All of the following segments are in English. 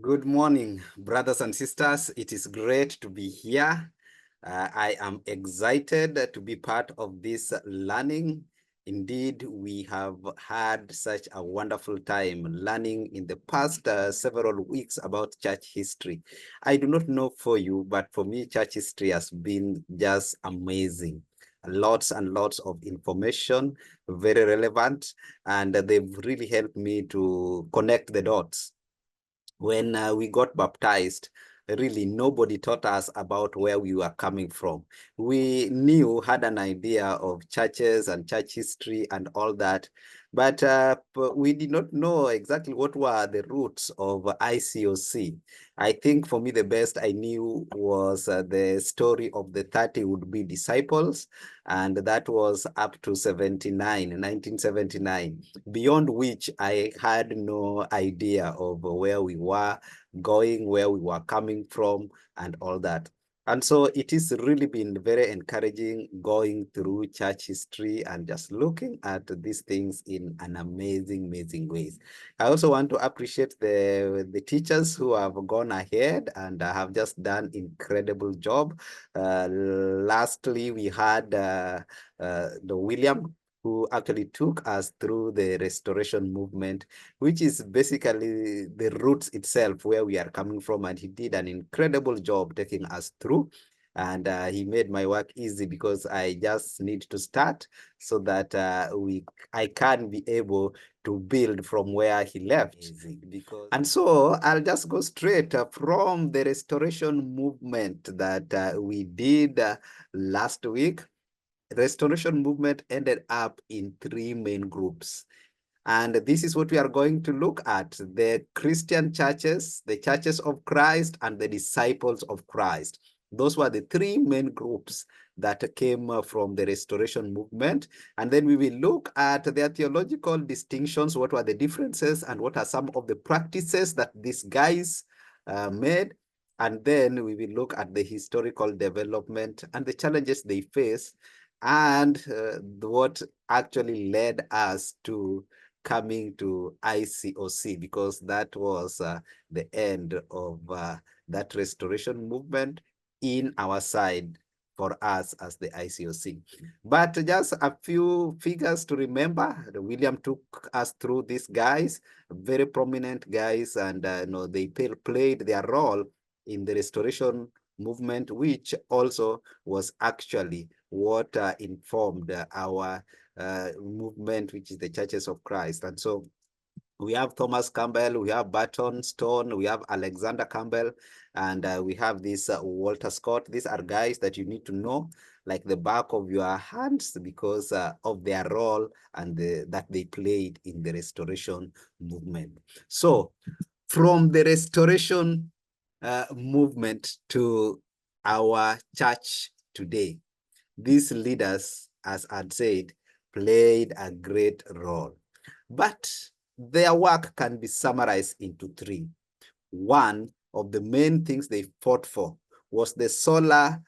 Good morning, brothers and sisters. It is great to be here. I am excited to be part of this learning. Indeed, we have had such a wonderful time learning in the past several weeks about church history. I do not know for you, but for me, church history has been just amazing. Lots and lots of information, very relevant, and they've really helped me to connect the dots. When we got baptized, really nobody taught us about where we were coming from. We had an idea of churches and church history and all that, but we did not know exactly what were the roots of ICOC. I think for me, the best I knew was the story of the 30 would-be disciples, and that was up to 1979, beyond which I had no idea of where we were going, where we were coming from, and all that. And so it has really been very encouraging going through church history and just looking at these things in an amazing ways. I also want to appreciate the teachers who have gone ahead and have just done incredible job. Lastly, we had the William, who actually took us through the restoration movement, which is basically the roots itself where we are coming from. And he did an incredible job taking us through. And he made my work easy because I just need to start so that I can be able to build from where he left. And so I'll just go straight from the restoration movement that we did last week. Restoration movement ended up in three main groups. And this is what we are going to look at: the Christian churches, the churches of Christ, and the disciples of Christ. Those were the three main groups that came from the restoration movement. And then we will look at their theological distinctions, what were the differences, and what are some of the practices that these guys made. And then we will look at the historical development and the challenges they face, and what actually led us to coming to ICOC, because that was the end of that restoration movement in our side for us as the ICOC. But just a few figures to remember. William took us through these guys, very prominent guys, and they played their role in the restoration movement, which also was actually what informed our movement, which is the Churches of Christ. And so we have Thomas Campbell, we have Barton Stone, we have Alexander Campbell, and we have this Walter Scott. These are guys that you need to know like the back of your hands because of their role and that they played in the restoration movement. So from the restoration movement to our church today, these leaders, as I'd said, played a great role. But their work can be summarized into three. One of the main things they fought for was the sola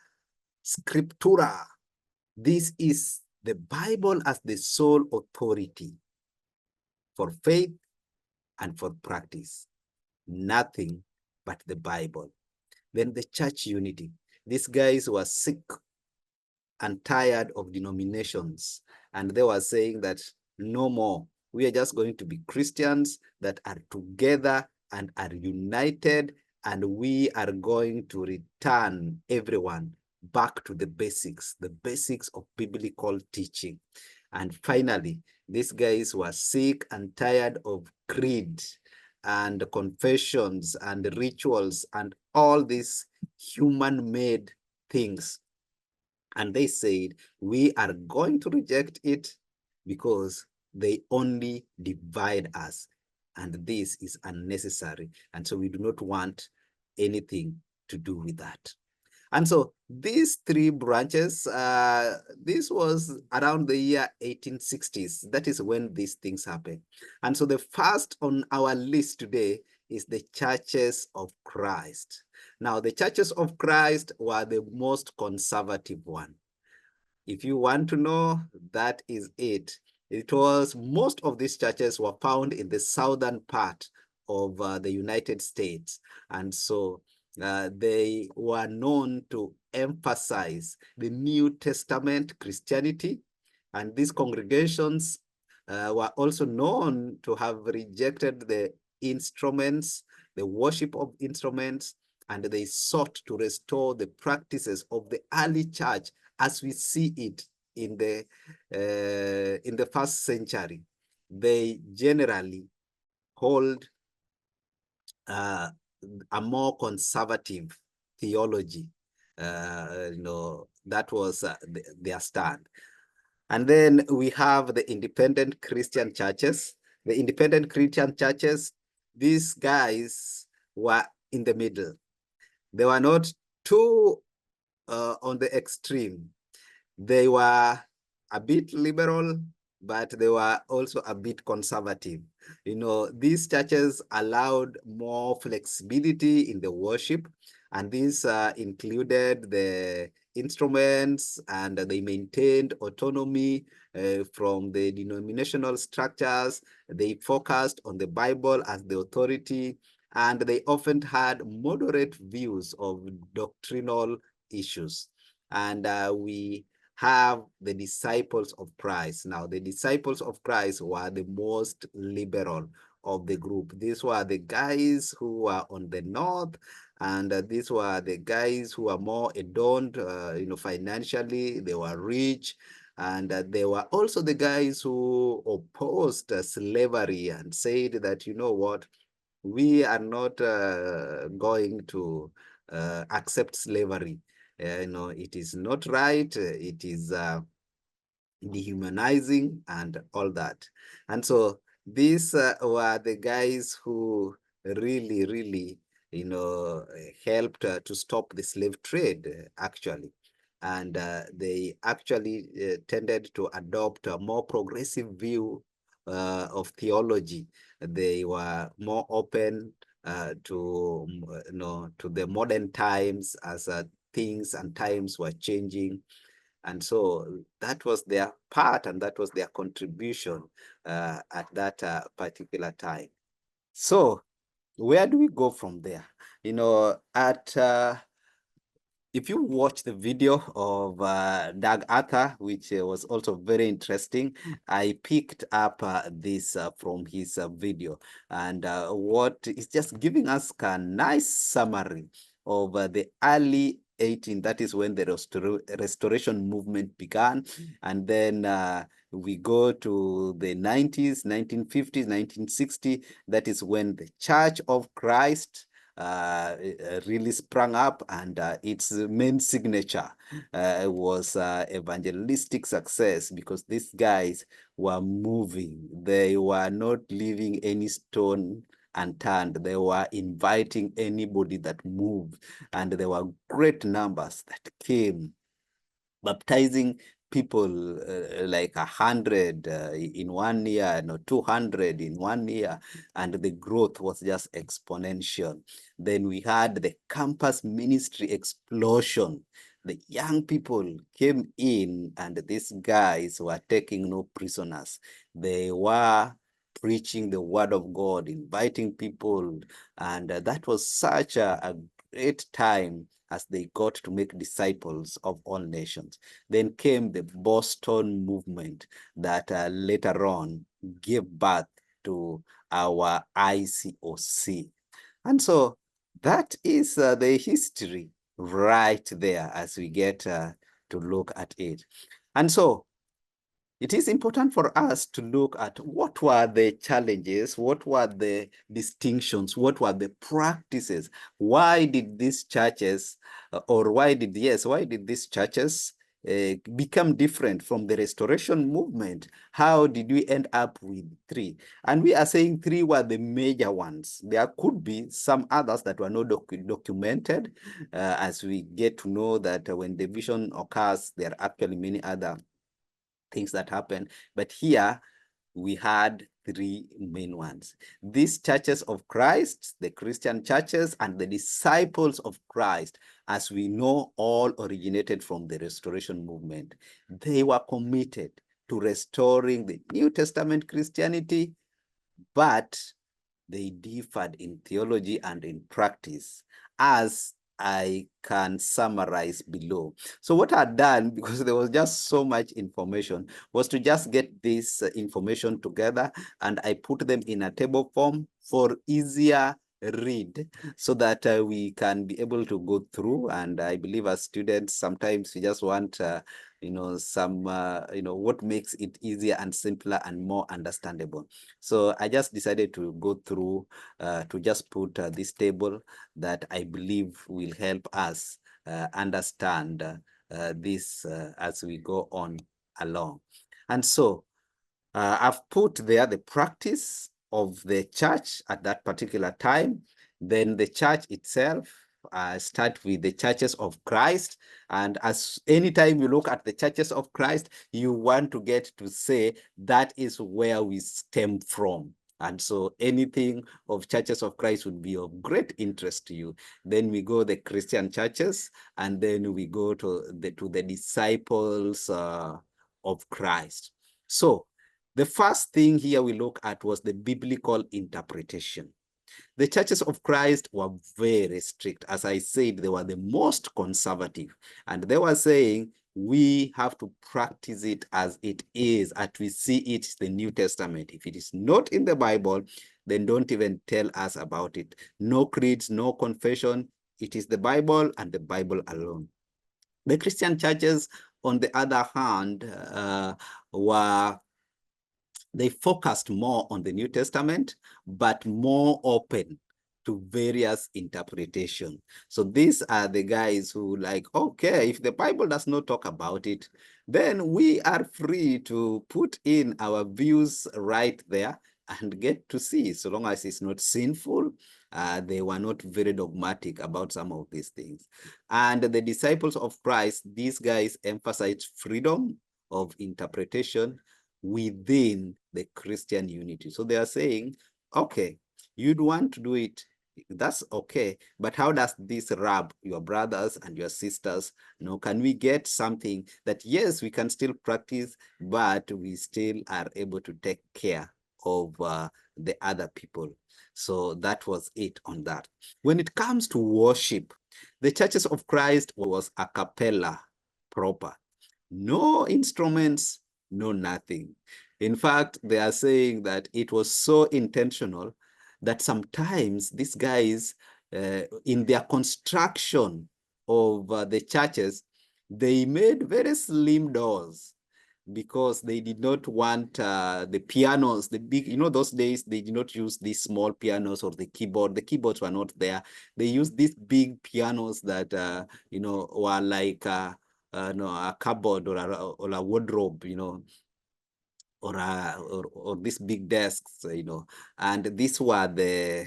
scriptura. This is the Bible as the sole authority for faith and for practice. Nothing but the Bible. Then the church unity. These guys were sick and tired of denominations, and they were saying that no more. We are just going to be Christians that are together and are united, and we are going to return everyone back to the basics of biblical teaching. And finally, these guys were sick and tired of creed and confessions and rituals and all these human-made things. And they said, we are going to reject it because they only divide us. And this is unnecessary. And so we do not want anything to do with that. And so these three branches, this was around the year 1860s. That is when these things happened. And so the first on our list today is the Churches of Christ. Now, the Churches of Christ were the most conservative one. If you want to know, that is it. It was, most of these churches were found in the southern part of the United States. And so they were known to emphasize the New Testament Christianity. And these congregations were also known to have rejected the instruments, the worship of instruments, and they sought to restore the practices of the early church as we see it in the first century. They generally hold a more conservative theology. That was their stand. And then we have the independent Christian churches. The independent Christian churches, these guys were in the middle. They were not too on the extreme. They were a bit liberal, but they were also a bit conservative. These churches allowed more flexibility in the worship, and this included the instruments, and they maintained autonomy from the denominational structures. They focused on the Bible as the authority, and they often had moderate views of doctrinal issues. And we have the disciples of Christ. Now, the disciples of Christ were the most liberal of the group. These were the guys who were on the north, and these were the guys who were more adorned, financially. They were rich, and they were also the guys who opposed slavery and said that, you know what, we are not going to accept slavery. It is not right. It is dehumanizing and all that. And so these were the guys who really, really, helped to stop the slave trade, actually. And they actually tended to adopt a more progressive view of theology. They were more open to, to the modern times as things and times were changing. And so that was their part, and that was their contribution at that particular time. So where do we go from there? If you watch the video of Doug Arthur, which was also very interesting, I picked up this from his video. And what is just giving us a nice summary of the early 18, that is when the restoration movement began. And then we go to the 90s, 1950s, 1960. That is when the Church of Christ really sprung up, and its main signature was evangelistic success, because these guys were moving. They were not leaving any stone unturned. They were inviting anybody that moved, and there were great numbers that came, baptizing people like 100 in 1 year, 200 in 1 year, and the growth was just exponential. Then we had the campus ministry explosion. The young people came in, and these guys were taking no prisoners. They were preaching the word of God, inviting people, and that was such a great time as they got to make disciples of all nations. Then came the Boston movement that later on gave birth to our ICOC. And so that is the history right there as we get to look at it. And so it is important for us to look at what were the challenges, what were the distinctions, what were the practices. Why did these churches, why did these churches become different from the restoration movement? How did we end up with three? And we are saying three were the major ones. There could be some others that were not documented, as we get to know that when division occurs, there are actually many other things that happen. But here we had three main ones. These churches of Christ, the Christian churches, and the disciples of Christ, as we know, all originated from the restoration movement. They were committed to restoring the New Testament Christianity, but they differed in theology and in practice, as I can summarize below. So what I'd done, because there was just so much information, was to just get this information together, and I put them in a table form for easier read, so that we can be able to go through. And I believe as students, sometimes we just want some what makes it easier and simpler and more understandable. So I just decided to go through to just put this table that I believe will help us understand this as we go on along. And so I've put there the practice of the church at that particular time, then the church itself. Start with the churches of Christ. And as anytime you look at the churches of Christ, you want to get to say that is where we stem from. And so anything of churches of Christ would be of great interest to you. Then we go the Christian churches, and then we go to the disciples of Christ. So the first thing here we look at was the biblical interpretation. The churches of Christ were very strict. As I said, they were the most conservative. And they were saying, we have to practice it as it is, as we see it in the New Testament. If it is not in the Bible, then don't even tell us about it. No creeds, no confession. It is the Bible and the Bible alone. The Christian churches, on the other hand, they focused more on the New Testament, but more open to various interpretation. So these are the guys who like, okay, if the Bible does not talk about it, then we are free to put in our views right there and get to see, so long as it's not sinful. They were not very dogmatic about some of these things. And the disciples of Christ, these guys emphasized freedom of interpretation within the Christian unity. So they are saying, okay, you'd want to do it, that's okay, but how does this rub your brothers and your sisters? Can we get something that, yes, we can still practice, but we still are able to take care of the other people? So that was it on that. When it comes to worship, the churches of Christ was a cappella proper. No instruments, no nothing. In fact, they are saying that it was so intentional that sometimes these guys, in their construction of the churches, they made very slim doors, because they did not want the pianos, the big, those days they did not use these small pianos or the keyboard. The keyboards were not there. They used these big pianos that, were like no, a cupboard or a wardrobe, or these big desks, and these were uh,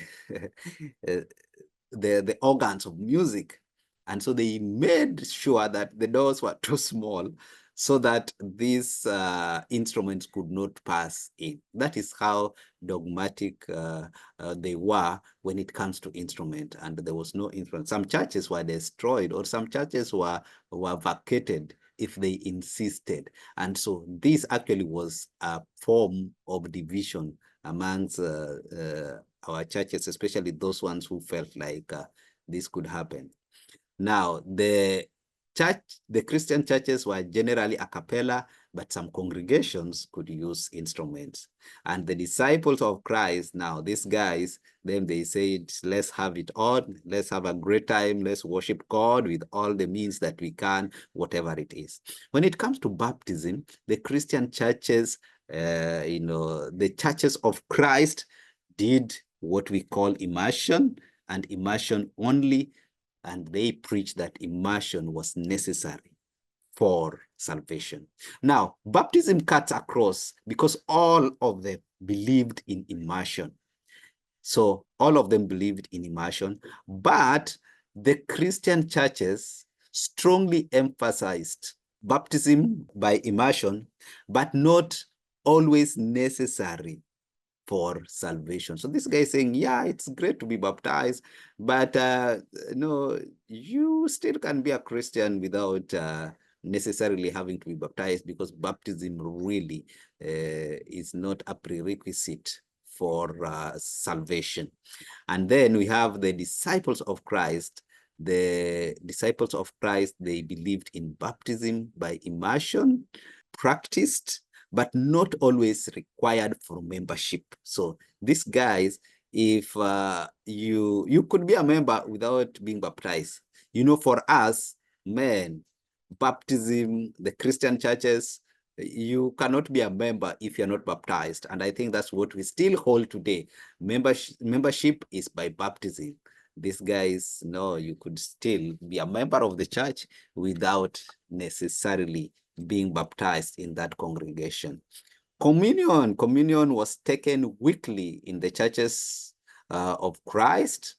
the organs of music. And so they made sure that the doors were too small, so that these instruments could not pass in. That is how dogmatic they were when it comes to instrument. And there was no instrument. Some churches were destroyed, or some churches were vacated if they insisted. And so this actually was a form of division amongst our churches, especially those ones who felt like this could happen. Now, the Christian churches were generally a cappella, but some congregations could use instruments. And the disciples of Christ, now these guys, then they said, let's have it on, let's have a great time, let's worship God with all the means that we can, whatever it is. When it comes to baptism, the Christian churches, the churches of Christ did what we call immersion, and immersion only, and they preached that immersion was necessary for salvation. Now, baptism cuts across, because all of them believed in immersion. So all of them believed in immersion, but the Christian churches strongly emphasized baptism by immersion, but not always necessary for salvation. So this guy is saying, yeah, it's great to be baptized, but no, you still can be a Christian without necessarily having to be baptized, because baptism really is not a prerequisite for salvation. And then we have the disciples of Christ. The disciples of Christ, they believed in baptism by immersion, practiced, but not always required for membership. So these guys, if you could be a member without being baptized. You know, for us, men, baptism, the Christian churches, you cannot be a member if you're not baptized. And I think that's what we still hold today. Membership is by baptism. These guys, no, you could still be a member of the church without necessarily being baptized in that congregation. Communion was taken weekly in the churches of Christ,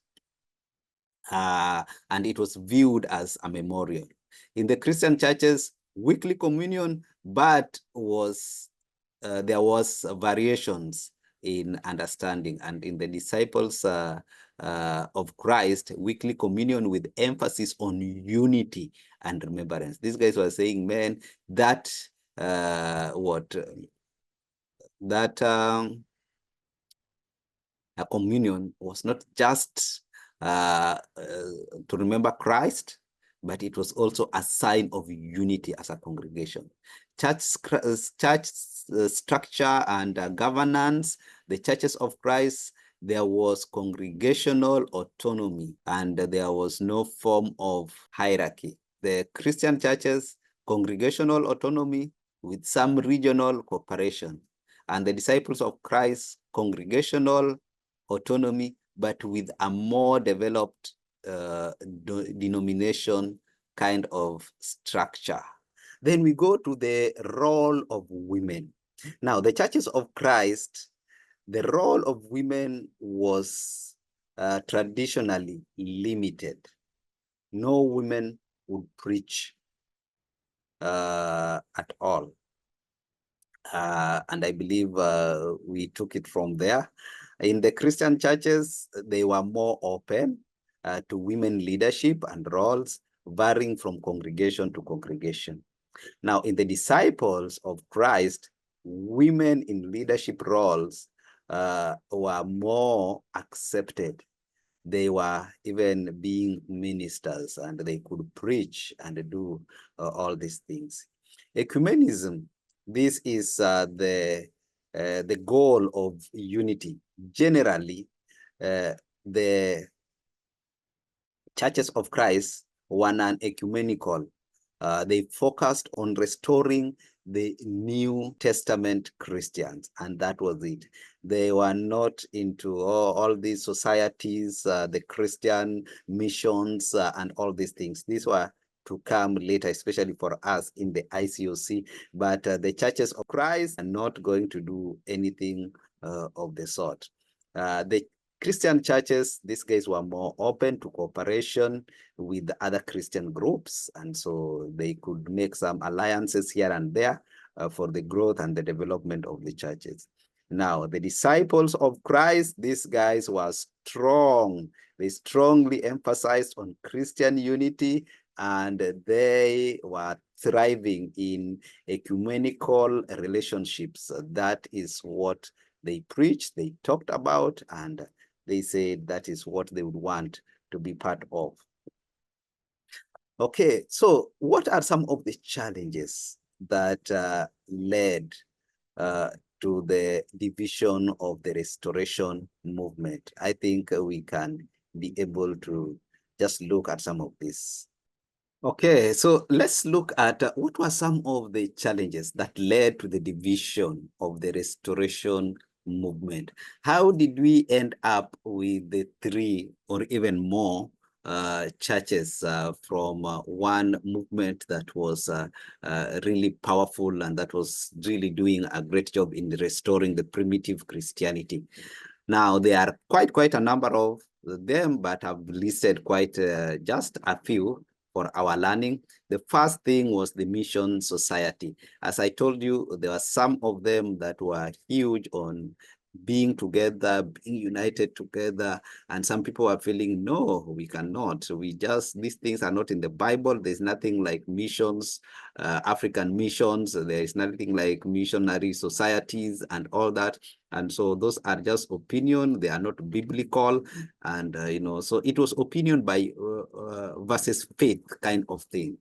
and it was viewed as a memorial. In the Christian churches, weekly communion, but there was variations in understanding. And in the disciples of Christ, weekly communion with emphasis on unity and remembrance. These guys were saying, man, that a communion was not just to remember Christ, but it was also a sign of unity as a congregation. Church structure and governance, the churches of Christ, there was congregational autonomy and there was no form of hierarchy. The Christian churches, congregational autonomy with some regional cooperation. And the disciples of Christ, congregational autonomy, but with a more developed denomination kind of structure. Then we go to the role of women. Now, the churches of Christ, the role of women was traditionally limited. No women would preach at all. And I believe we took it from there. In the Christian churches, they were more open to women leadership and roles, varying from congregation to congregation. Now, in the disciples of Christ, women in leadership roles were more accepted. They were even being ministers and they could preach and do all these things. Ecumenism, this is the goal of unity. Generally, the churches of Christ were non-ecumenical. They focused on restoring the New Testament Christians, and that was it. They were not into all these societies, the Christian missions, and all these things. These were to come later, especially for us in the ICOC. But the churches of Christ are not going to do anything of the sort. The Christian churches, these guys were more open to cooperation with the other Christian groups. And so they could make some alliances here and there for the growth and the development of the churches. Now, the disciples of Christ, these guys were strong. They strongly emphasized on Christian unity, and they were thriving in ecumenical relationships. That is what they preached, they talked about, and they said that is what they would want to be part of. Okay, so what are some of the challenges that led to the division of the restoration movement? I think we can be able to just look at some of this. Okay, so let's look at what were some of the challenges that led to the division of the restoration movement. How did we end up with the 3 or even more churches from one movement that was really powerful and that was really doing a great job in restoring the primitive Christianity? Now, there are quite a number of them, but I've listed quite just a few for our learning. The first thing was the Mission Society. As I told you, there were some of them that were huge on being together, being united together. And some people are feeling, no, we cannot. These things are not in the Bible. There's nothing like missions, African missions. There is nothing like missionary societies and all that. And so those are just opinion. They are not biblical. And, so it was opinion by versus faith kind of thing.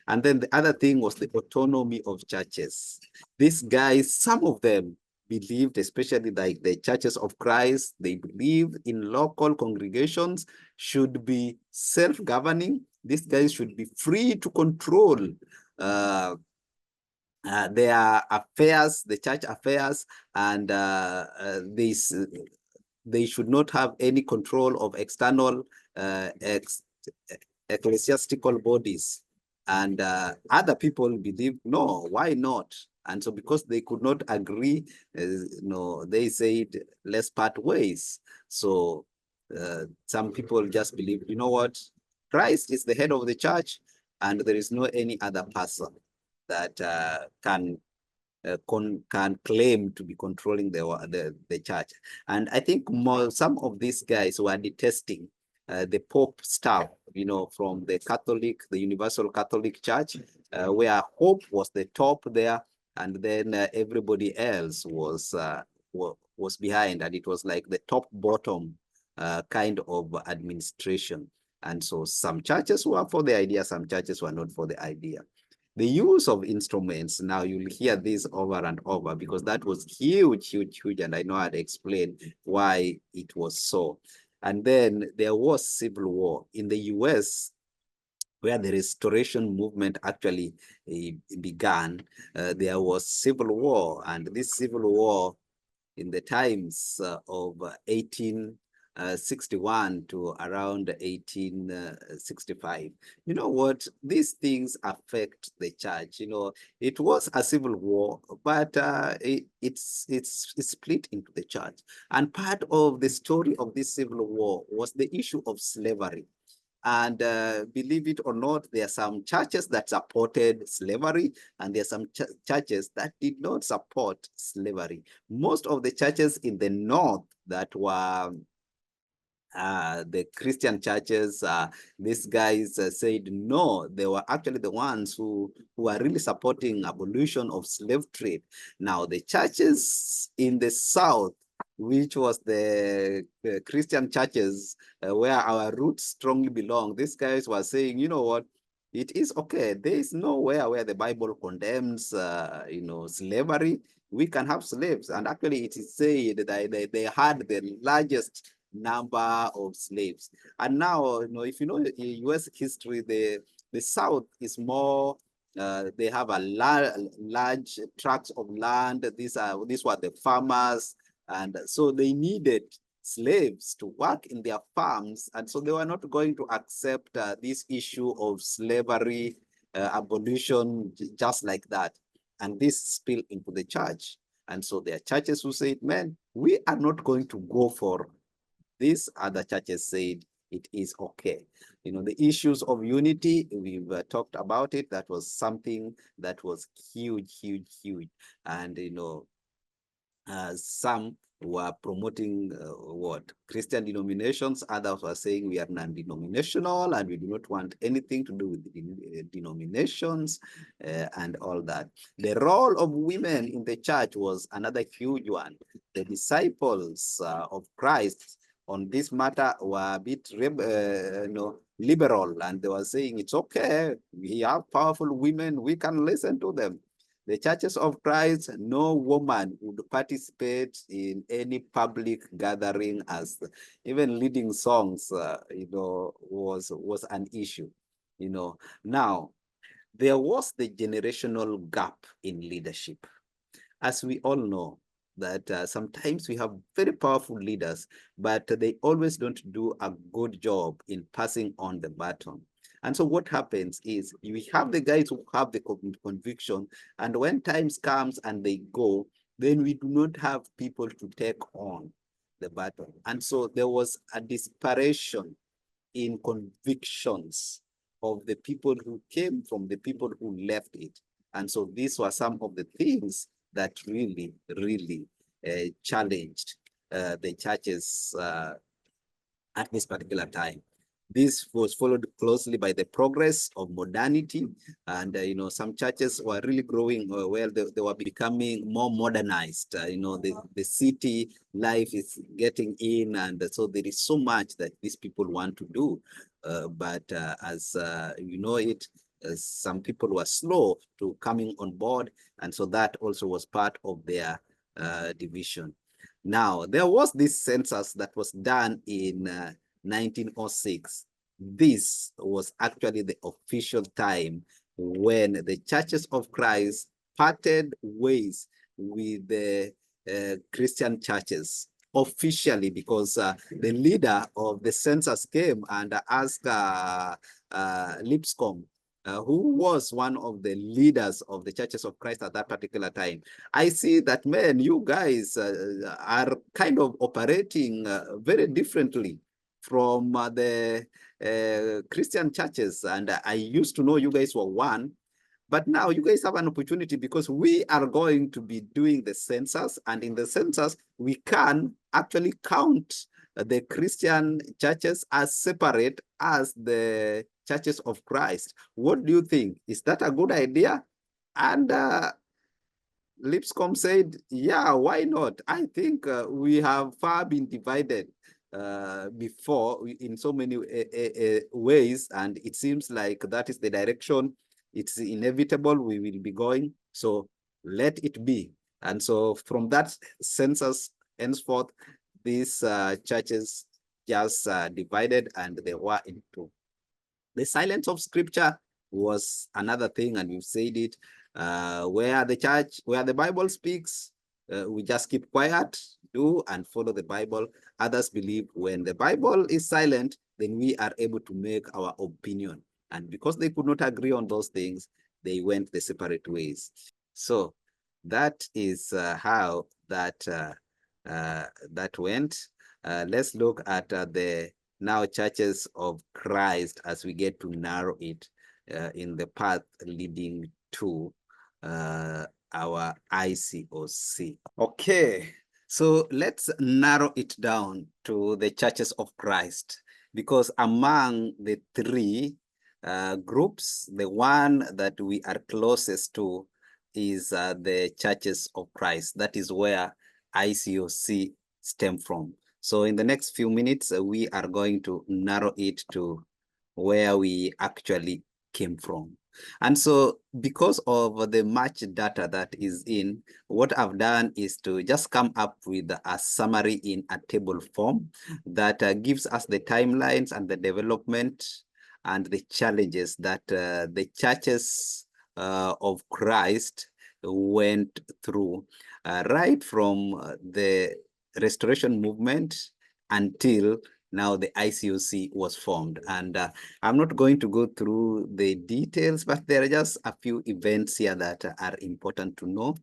And then the other thing was the autonomy of churches. These guys, some of them believed, especially like the churches of Christ, they believed in local congregations should be self-governing. These guys should be free to control uh, their affairs, the church affairs, and they should not have any control of external ecclesiastical bodies. And other people believe, no, why not? And so because they could not agree, they said, let's part ways. So some people just believe, you know what? Christ is the head of the church, and there is no any other person that can claim to be controlling the church. And I think some of these guys were detesting the Pope staff, from the Universal Catholic Church, where Pope was the top there, and then everybody else was behind, and it was like the top bottom kind of administration. And so some churches were for the idea, some churches were not for the idea. The use of instruments, now you'll hear this over and over because that was huge, huge, huge. And I know I'd explain why it was so. And then there was civil war in the US, where the restoration movement actually began. There was civil war, and this civil war in the times of 1861 to around 1865. You know what? These things affect the church. It was a civil war, but it's split into the church. And part of the story of this civil war was the issue of slavery. And believe it or not, there are some churches that supported slavery, and there are some churches that did not support slavery. Most of the churches in the north that were the Christian churches, these guys said no. They were actually the ones who are really supporting abolition of slave trade. Now, the churches in the south, which was the Christian churches where our roots strongly belong, these guys were saying, you know what, it is okay. There is nowhere where the Bible condemns, slavery. We can have slaves. And actually, it is said that they had the largest number of slaves. And now, if you know US history, the South is more, they have a large tracts of land. These were the farmers. And so they needed slaves to work in their farms. And so they were not going to accept this issue of slavery abolition just like that. And this spilled into the church. And so there are churches who said, man, we are not going to go for this. Other churches said it is okay. The issues of unity, we've talked about it. That was something that was huge, huge, huge. And, some were promoting what? Christian denominations. Others were saying we are non-denominational and we do not want anything to do with denominations and all that. The role of women in the church was another huge one. The disciples of Christ on this matter were a bit liberal, and they were saying it's okay. We have powerful women. We can listen to them. The churches of Christ, no woman would participate in any public gathering, as even leading songs, was an issue. Now there was the generational gap in leadership. As we all know, that sometimes we have very powerful leaders, but they always don't do a good job in passing on the baton. And so what happens is you have the guys who have the conviction, and when times comes and they go, then we do not have people to take on the baton. And so there was a desperation in convictions of the people who came from the people who left it. And so these were some of the things that really, really challenged the churches at this particular time. This was followed closely by the progress of modernity, and some churches were really growing. Well, they were becoming more modernized. The city life is getting in, and so there is so much that these people want to do. But as you know it, some people were slow to coming on board, and so that also was part of their division. Now, there was this census that was done in 1906. This was actually the official time when the churches of Christ parted ways with the Christian churches officially, because the leader of the census came and asked Lipscomb, who was one of the leaders of the churches of Christ at that particular time. I see that, man, you guys are kind of operating very differently from the Christian churches. And I used to know you guys were one, but now you guys have an opportunity, because we are going to be doing the census, and in the census, we can actually count the Christian churches as separate as the churches of Christ. What do you think? Is that a good idea? And Lipscomb said, yeah, why not? I think we have far been divided before in so many ways, and it seems like that is the direction. It's inevitable we will be going, so let it be. And so from that census henceforth, these churches just divided, and they were into the silence of scripture was another thing, and you said it. Where the Bible speaks, we just keep quiet, do and follow the Bible. Others believe when the Bible is silent, then we are able to make our opinion. And because they could not agree on those things, they went the separate ways. So that is how that went. Let's look at the now churches of Christ as we get to narrow it in the path leading to our ICOC. Okay, so let's narrow it down to the churches of Christ, because among the three groups, the one that we are closest to is the churches of Christ. That is where ICOC stem from. So in the next few minutes, we are going to narrow it to where we actually came from. And so because of the much data that is in, what I've done is to just come up with a summary in a table form that gives us the timelines and the development and the challenges that the churches of Christ went through, right from the Restoration movement until now the ICOC was formed. And I'm not going to go through the details, but there are just a few events here that are important to know.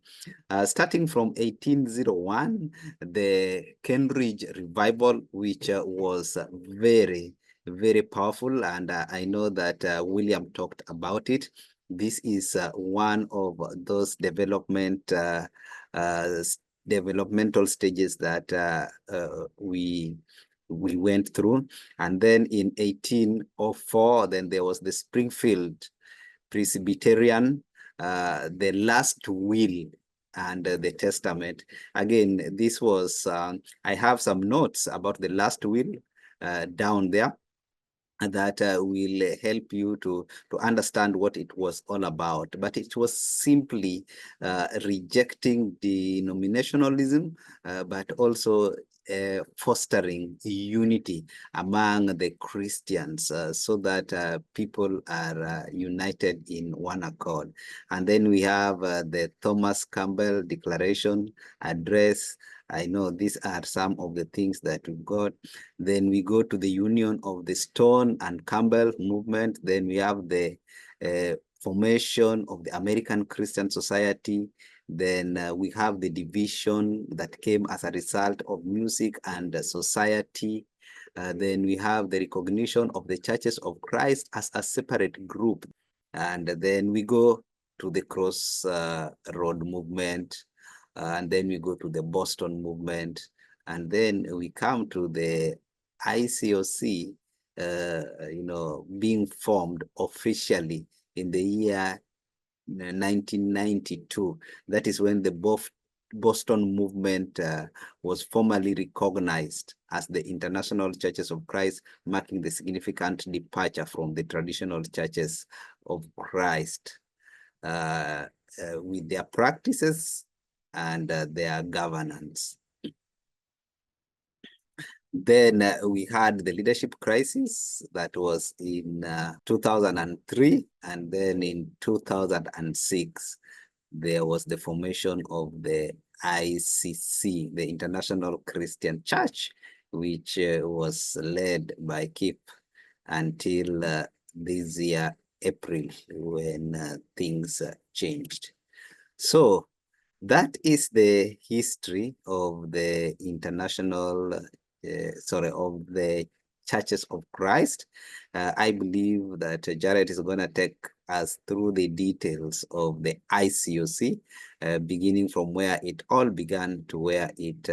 Starting from 1801, the Cambridge Revival, which was very, very powerful. And I know that William talked about it. This is one of those developmental stages that we went through. And then in 1804, then there was the Springfield Presbyterian, the last will and the testament. Again, this was, I have some notes about the last will down there that will help you to understand what it was all about. But it was simply rejecting denominationalism, but also fostering unity among the Christians so that people are united in one accord. And then we have the Thomas Campbell Declaration Address. I know these are some of the things that we've got. Then we go to the union of the Stone and Campbell movement. Then we have the formation of the American Christian Society. Then we have the division that came as a result of music and society. Then we have the recognition of the churches of Christ as a separate group. And then we go to the Cross Road movement. And then we go to the Boston movement. And then we come to the ICOC, being formed officially in the year 1992. That is when the Boston movement was formally recognized as the International Churches of Christ, marking the significant departure from the traditional churches of Christ with their practices and their governance. Then we had the leadership crisis that was in 2003, and then in 2006, there was the formation of the ICC, the International Christian Church, which was led by Kip until this year, April, when things changed. So that is the history of the of the Churches of Christ. I believe that Jared is going to take us through the details of the ICOC, beginning from where it all began to where it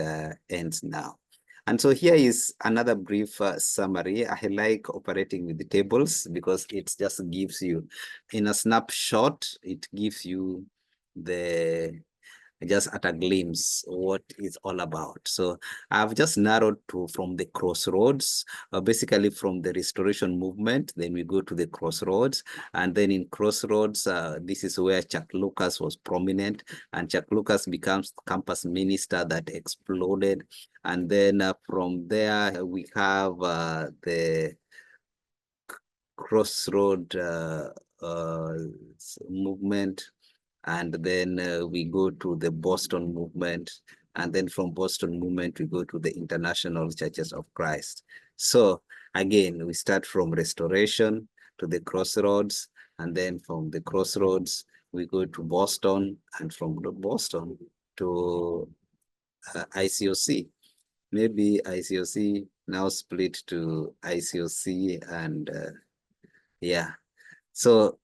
ends now. And so here is another brief summary. I like operating with the tables because it just gives you, in a snapshot, it gives you just at a glimpse what it's all about. So I've just narrowed from the crossroads, basically from the restoration movement. Then we go to the crossroads, and then in crossroads, this is where Chuck Lucas was prominent, and Chuck Lucas becomes campus minister that exploded. And then from there, we have the crossroad movement. And then we go to the Boston movement. And then from Boston movement, we go to the International Churches of Christ. So again, we start from restoration to the crossroads. And then from the crossroads, we go to Boston. And from Boston to ICOC. Maybe ICOC now split to ICOC and yeah. So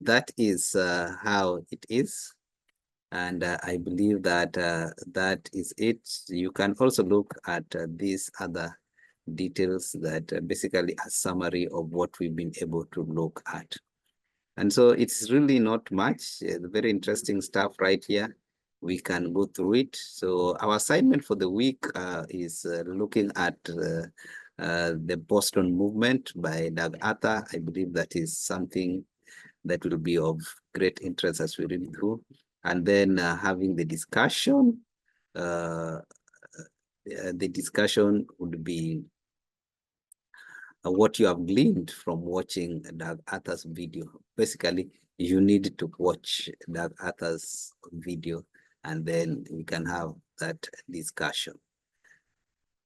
that is how it is. And I believe that that is it. You can also look at these other details that basically a summary of what we've been able to look at. And so it's really not much, very interesting stuff right here. We can go through it. So our assignment for the week is looking at the Boston movement by Doug Arthur. I believe that is something that will be of great interest as we read through. And then having the discussion. The discussion would be what you have gleaned from watching Doug Arthur's video. Basically, you need to watch Doug Arthur's video, and then we can have that discussion.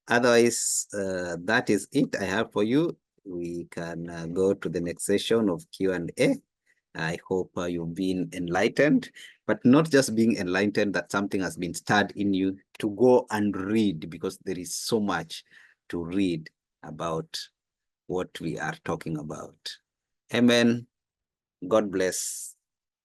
Otherwise, that is it I have for you. We can go to the next session of Q&A. I hope you've been enlightened, but not just being enlightened that something has been stirred in you to go and read, because there is so much to read about what we are talking about. Amen. God bless.